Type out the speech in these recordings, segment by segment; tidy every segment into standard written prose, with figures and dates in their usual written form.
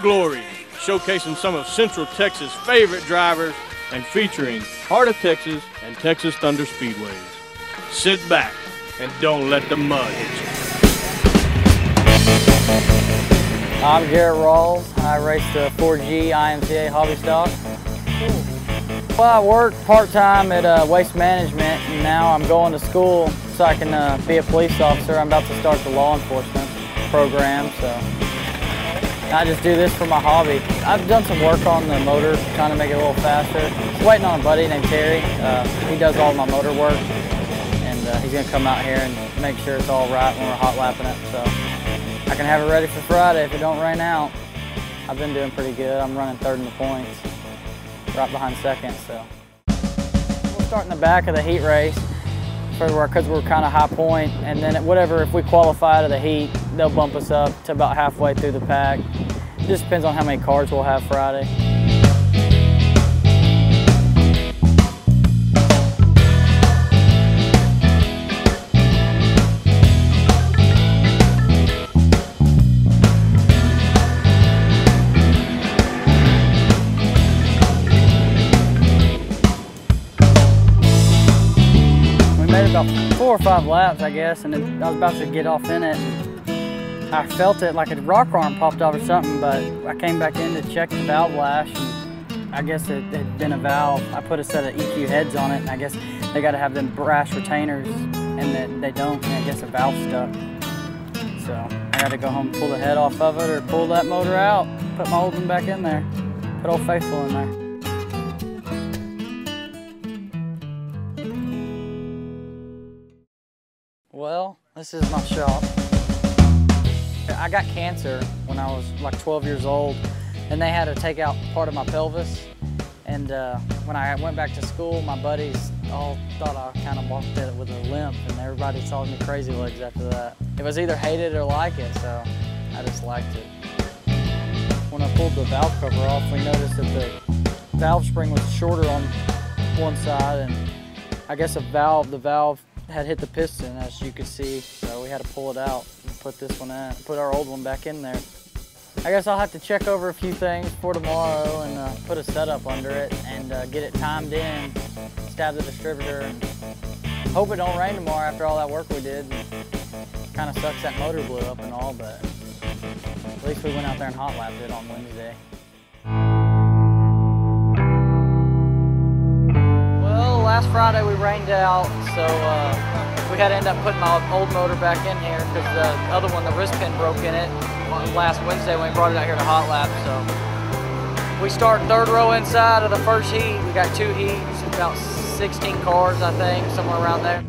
Glory, showcasing some of Central Texas' favorite drivers and featuring Heart of Texas and Texas Thunder Speedways. Sit back and don't let the mud hit you. I'm Garrett Rawls. I race the 4G IMCA hobby stock. Well, I work part-time at Waste Management, and now I'm going to school so I can be a police officer. I'm about to start the law enforcement program, so I just do this for my hobby. I've done some work on the motor, trying to make it a little faster. Just waiting on a buddy named Terry. He does all my motor work, and he's gonna come out here and make sure it's all right when we're hot lapping it, so I can have it ready for Friday if it don't rain out. I've been doing pretty good. I'm running third in the points, right behind second, so. We'll start in the back of the heat race because we're kind of high point, and then if we qualify to the heat, they'll bump us up to about halfway through the pack. It just depends on how many cars we'll have Friday. About 4 or 5 laps, I guess, and I was about to get off in it. I felt it like a rock arm popped off or something, but I came back in to check the valve lash, and I guess it had been a valve. I put a set of EQ heads on it, and I guess they got to have them brass retainers, and they don't, and I guess the valve stuck. So I got to go home and pull the head off of it or pull that motor out, put my old one back in there, put Old Faithful in there. Well, this is my shop. I got cancer when I was like 12 years old, and they had to take out part of my pelvis. And when I went back to school, my buddies all thought I kind of walked it with a limp, and everybody called me crazy legs after that. It was either hate it or like it, so I just liked it. When I pulled the valve cover off, we noticed that the valve spring was shorter on one side, and I guess the valve had hit the piston, as you could see, so we had to pull it out and put this one in, put our old one back in there. I guess I'll have to check over a few things for tomorrow and put a setup under it and get it timed in, stab the distributor, and hope it don't rain tomorrow after all that work we did. Kind of sucks that motor blew up and all, but at least we went out there and hot lapped it on Wednesday. Last Friday we rained out, so we had to end up putting my old motor back in here because the other one, the wrist pin, broke in it last Wednesday when we brought it out here to hot lap. So we start third row inside of the first heat. We got 2 heats, about 16 cars, I think, somewhere around there.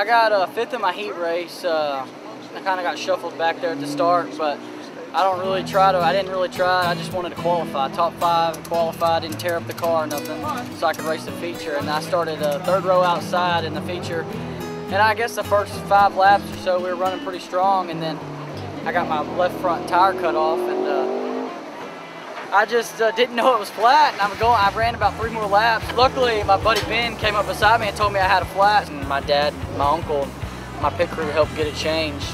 I got fifth in my heat race. I kind of got shuffled back there at the start, but I didn't really try. I just wanted to qualify. Top 5, qualified, didn't tear up the car or nothing, so I could race the feature. And I started third row outside in the feature. And I guess the first 5 laps or so, we were running pretty strong, and then I got my left front tire cut off, and I just didn't know it was flat, and I ran about 3 more laps. Luckily, my buddy Ben came up beside me and told me I had a flat, and my dad, my uncle, and my pit crew helped get it changed.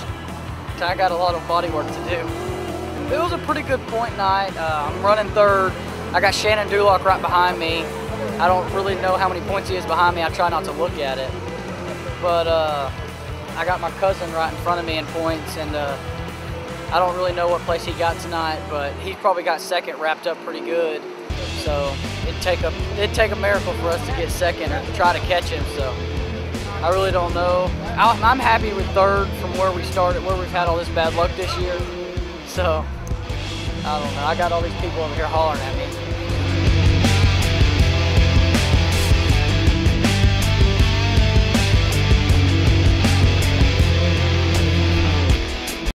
So I got a lot of body work to do. It was a pretty good point night. I'm running third. I got Shannon Duloc right behind me. I don't really know how many points he is behind me. I try not to look at it. But I got my cousin right in front of me in points, and I don't really know what place he got tonight, but he probably got second, wrapped up pretty good. So it'd take a miracle for us to get second or to try to catch him. So I really don't know. I'm happy with third from where we started, where we've had all this bad luck this year. So I don't know. I got all these people over here hollering at me.